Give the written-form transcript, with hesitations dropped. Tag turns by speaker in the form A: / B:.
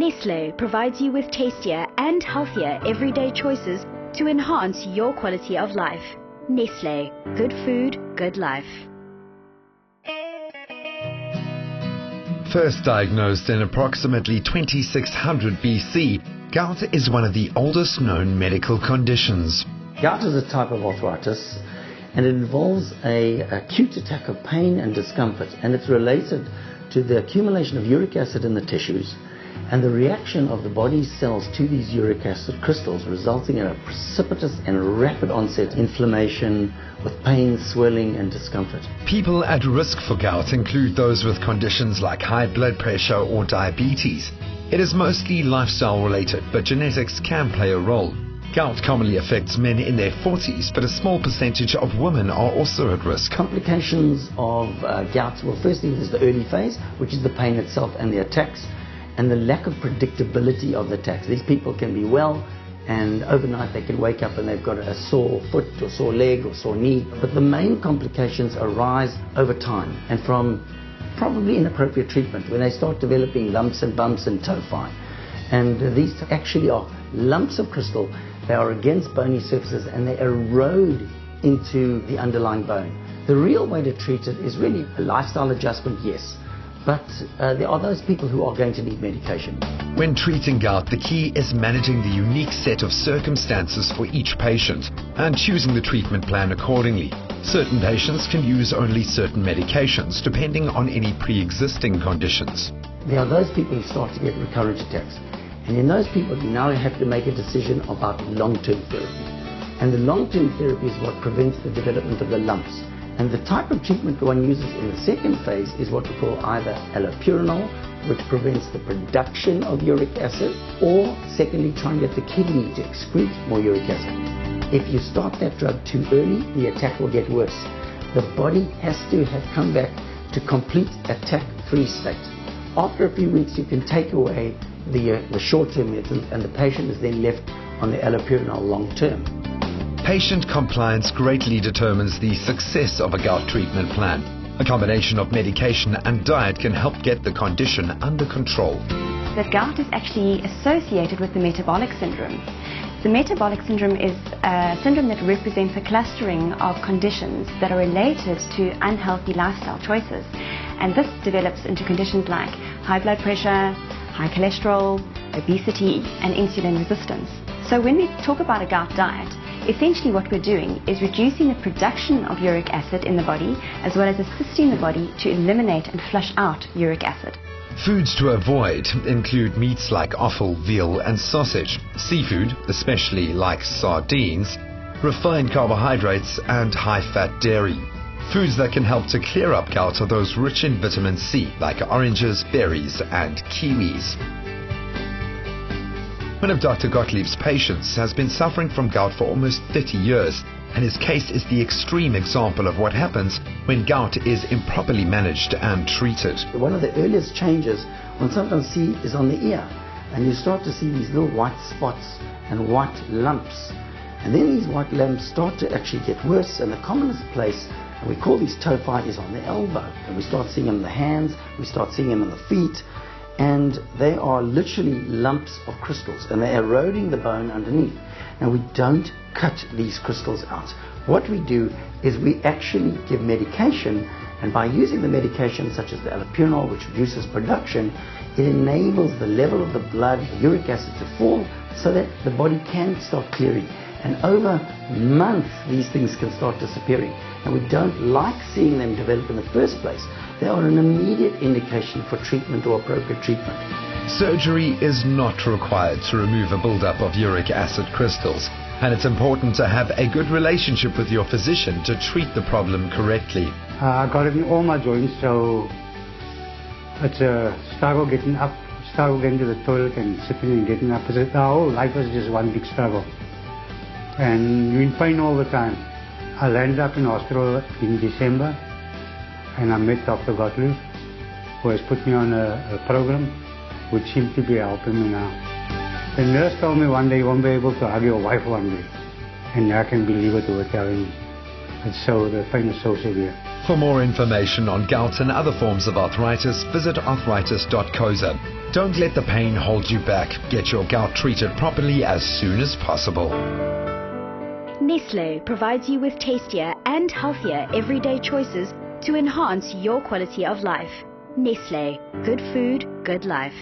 A: Nestlé provides you with tastier and healthier everyday choices to enhance your quality of life. Nestlé, good food, good life.
B: First diagnosed in approximately 2600 BC, gout is one of the oldest known medical conditions.
C: Gout is a type of arthritis, and it involves an acute attack of pain and discomfort, and it's related to the accumulation of uric acid in the tissues and the reaction of the body's cells to these uric acid crystals, resulting in a precipitous and rapid onset inflammation with pain, swelling and discomfort.
B: People at risk for gout include those with conditions like high blood pressure or diabetes. It is mostly lifestyle related, but genetics can play a role. Gout commonly affects men in their 40s, but a small percentage of women are also at risk.
C: Complications of gout, well, firstly there's the early phase, which is the pain itself and the attacks, and the lack of predictability of the attacks. These people can be well, and overnight they can wake up and they've got a sore foot or sore leg or sore knee. But the main complications arise over time and from probably inappropriate treatment, when they start developing lumps and bumps and tophi. And these actually are lumps of crystal. They are against bony surfaces and they erode into the underlying bone. The real way to treat it is really a lifestyle adjustment, yes. But there are those people who are going to need medication.
B: When treating gout, the key is managing the unique set of circumstances for each patient and choosing the treatment plan accordingly. Certain patients can use only certain medications depending on any pre-existing conditions.
C: There are those people who start to get recurrent attacks. And in those people, you now have to make a decision about long-term therapy. And the long-term therapy is what prevents the development of the lumps. And the type of treatment one uses in the second phase is what we call either allopurinol, which prevents the production of uric acid, or secondly, try and get the kidney to excrete more uric acid. If you start that drug too early, the attack will get worse. The body has to have come back to complete attack-free state. After a few weeks, you can take away the short-term medicine, and the patient is then left on the allopurinol long-term.
B: Patient compliance greatly determines the success of a gout treatment plan. A combination of medication and diet can help get the condition under control.
D: That gout is actually associated with the metabolic syndrome. The metabolic syndrome is a syndrome that represents a clustering of conditions that are related to unhealthy lifestyle choices. And this develops into conditions like high blood pressure, high cholesterol, obesity, and insulin resistance. So when we talk about a gout diet, essentially what we're doing is reducing the production of uric acid in the body, as well as assisting the body to eliminate and flush out uric acid.
B: Foods to avoid include meats like offal, veal and sausage, seafood, especially like sardines, refined carbohydrates and high-fat dairy. Foods that can help to clear up gout are those rich in vitamin C, like oranges, berries and kiwis. One of Dr. Gottlieb's patients has been suffering from gout for almost 30 years, and his case is the extreme example of what happens when gout is improperly managed and treated.
C: One of the earliest changes one sometimes see is on the ear, and you start to see these little white spots and white lumps. And then these white lumps start to actually get worse, and the commonest place, and we call these tophi, is on the elbow. And we start seeing them in the hands, we start seeing them in the feet, and they are literally lumps of crystals, and they're eroding the bone underneath. And we don't cut these crystals out. What we do is we actually give medication, and by using the medication such as the allopurinol, which reduces production, it enables the level of the blood, the uric acid, to fall so that the body can start clearing. And over months, these things can start disappearing. And we don't like seeing them develop in the first place. They are an immediate indication for treatment or appropriate treatment.
B: Surgery is not required to remove a buildup of uric acid crystals, and it's important to have a good relationship with your physician to treat the problem correctly.
E: I got it in all my joints, so it's a struggle getting up, struggle getting to the toilet and sitting and getting up. The whole life is just one big struggle. And you're in pain all the time. I landed up in hospital in December, and I met Dr. Gottlieb, who has put me on a program which seems to be helping me now. The nurse told me one day you won't be able to hug your wife one day, and I can believe it were telling me. The pain is so severe.
B: For more information on gout and other forms of arthritis, visit arthritis.coza. Don't let the pain hold you back. Get your gout treated properly as soon as possible.
A: Nestle provides you with tastier and healthier everyday choices to enhance your quality of life. Nestle, good food, good life.